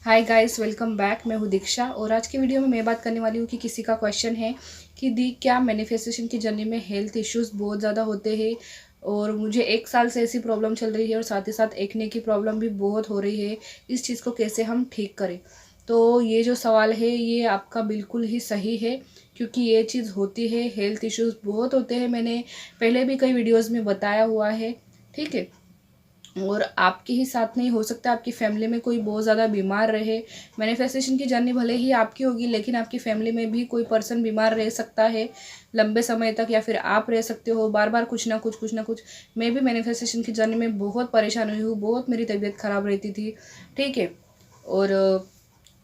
Hi guys, welcome back. मैं हूँ दीक्षा और आज की वीडियो में मैं बात करने वाली हूँ कि किसी का क्वेश्चन है कि दी क्या मैनिफेस्टेशन की जर्नी में हेल्थ इश्यूज बहुत ज़्यादा होते हैं और मुझे 1 साल से ऐसी प्रॉब्लम चल रही है और साथ ही साथ एक्ने की प्रॉब्लम भी बहुत हो रही है। इस चीज़ को कैसे हम ठीक करें। तो ये जो सवाल है ये आपका बिल्कुल ही सही है, क्योंकि ये चीज़ होती है। हेल्थ इश्यूज़ बहुत होते हैं, मैंने पहले भी कई वीडियोज़ में बताया हुआ है। ठीक है, और आपके ही साथ नहीं, हो सकता है आपकी फैमिली में कोई बहुत ज़्यादा बीमार रहे। मैनिफेस्टेशन की जर्नी भले ही आपकी होगी, लेकिन आपकी फैमिली में भी कोई पर्सन बीमार रह सकता है लंबे समय तक, या फिर आप रह सकते हो बार बार कुछ ना कुछ। मैं भी मैनिफेस्टेशन की जर्नी में बहुत परेशान हुई हूँ, बहुत मेरी तबीयत ख़राब रहती थी। ठीक है, और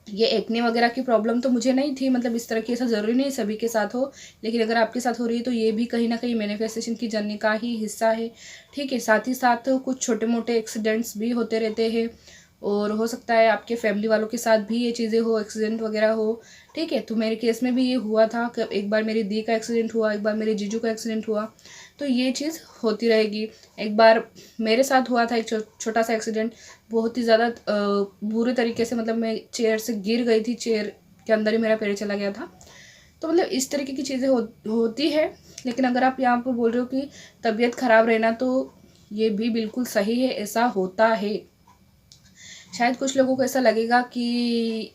ये एक्ने वगैरह की प्रॉब्लम तो मुझे नहीं थी, मतलब इस तरह की, ऐसा ज़रूरी नहीं सभी के साथ हो, लेकिन अगर आपके साथ हो रही है तो ये भी कहीं ना कहीं मैनिफेस्टेशन की जर्नी का ही हिस्सा है। ठीक है, साथ ही साथ कुछ छोटे मोटे एक्सीडेंट्स भी होते रहते हैं और हो सकता है आपके फैमिली वालों के साथ भी ये चीज़ें हो, एक्सीडेंट वगैरह हो। ठीक है, तो मेरे केस में भी ये हुआ था कि एक बार मेरी दी का एक्सीडेंट हुआ, एक बार मेरे जीजू का एक्सीडेंट हुआ। तो ये चीज़ होती रहेगी। एक बार मेरे साथ हुआ था एक छोटा सा एक्सीडेंट, बहुत ही ज़्यादा बुरे तरीके से, मतलब मैं चेयर से गिर गई थी, चेयर के अंदर ही मेरा पैर चला गया था। तो मतलब इस तरीके की चीज़ें होती है। लेकिन अगर आप यहाँ पर बोल रहे हो कि तबीयत ख़राब रहना, तो ये भी बिल्कुल सही है, ऐसा होता है। शायद कुछ लोगों को ऐसा लगेगा कि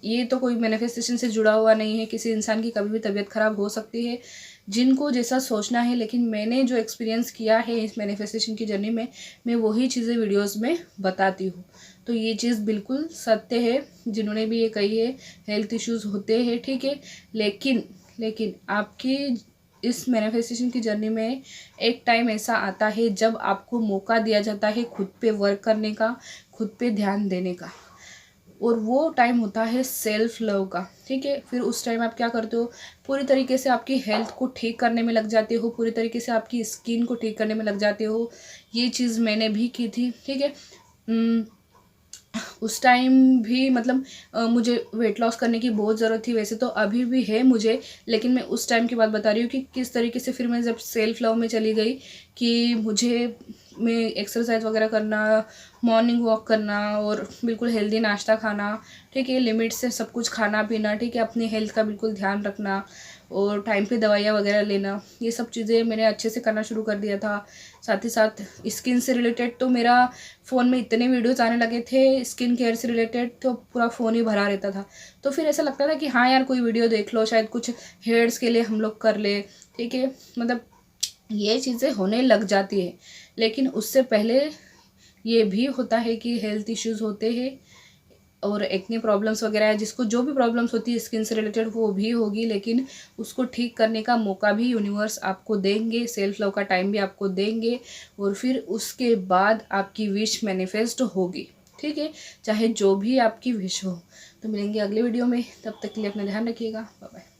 ये तो कोई मैनिफेस्टेशन से जुड़ा हुआ नहीं है, किसी इंसान की कभी भी तबीयत ख़राब हो सकती है, जिनको जैसा सोचना है। लेकिन मैंने जो एक्सपीरियंस किया है इस मैनिफेस्टेशन की जर्नी में, मैं वही चीज़ें वीडियोस में बताती हूँ। तो ये चीज़ बिल्कुल सत्य है, जिन्होंने भी ये कही है हेल्थ इश्यूज़ होते हैं। ठीक है, लेकिन लेकिन आपकी इस मैनिफेस्टेशन की जर्नी में एक टाइम ऐसा आता है जब आपको मौका दिया जाता है खुद पे वर्क करने का, खुद पे ध्यान देने का, और वो टाइम होता है सेल्फ लव का। ठीक है, फिर उस टाइम आप क्या करते हो, पूरी तरीके से आपकी हेल्थ को ठीक करने में लग जाते हो, पूरी तरीके से आपकी स्किन को ठीक करने में लग जाते हो। ये चीज़ मैंने भी की थी। ठीक है, उस टाइम भी मतलब मुझे वेट लॉस करने की बहुत ज़रूरत थी, वैसे तो अभी भी है मुझे, लेकिन मैं उस टाइम की बात बता रही हूँ कि किस तरीके से फिर मैं जब सेल्फ लव में चली गई कि मुझे मैं एक्सरसाइज वगैरह करना, मॉर्निंग वॉक करना और बिल्कुल हेल्दी नाश्ता खाना। ठीक है, लिमिट से सब कुछ खाना पीना। ठीक है, अपनी हेल्थ का बिल्कुल ध्यान रखना और टाइम पे दवाइयाँ वगैरह लेना, ये सब चीज़ें मैंने अच्छे से करना शुरू कर दिया था। साथ ही साथ स्किन से रिलेटेड तो मेरा फ़ोन में इतने वीडियोज़ आने लगे थे स्किन केयर से रिलेटेड, तो पूरा फ़ोन ही भरा रहता था। तो फिर ऐसा लगता था कि हाँ यार, कोई वीडियो देख लो, शायद कुछ हेयर्स के लिए हम लोग कर ले। ठीक है, मतलब ये चीज़ें होने लग जाती है, लेकिन उससे पहले ये भी होता है कि हेल्थ इश्यूज़ होते हैं और एक्ने प्रॉब्लम्स वगैरह है, जिसको जो भी प्रॉब्लम्स होती है स्किन से रिलेटेड वो भी होगी, लेकिन उसको ठीक करने का मौका भी यूनिवर्स आपको देंगे, सेल्फ लव का टाइम भी आपको देंगे, और फिर उसके बाद आपकी विश मैनिफेस्ट होगी। ठीक है, चाहे जो भी आपकी विश हो। तो मिलेंगे अगले वीडियो में, तब तक के लिए अपना ध्यान रखिएगा। Bye bye.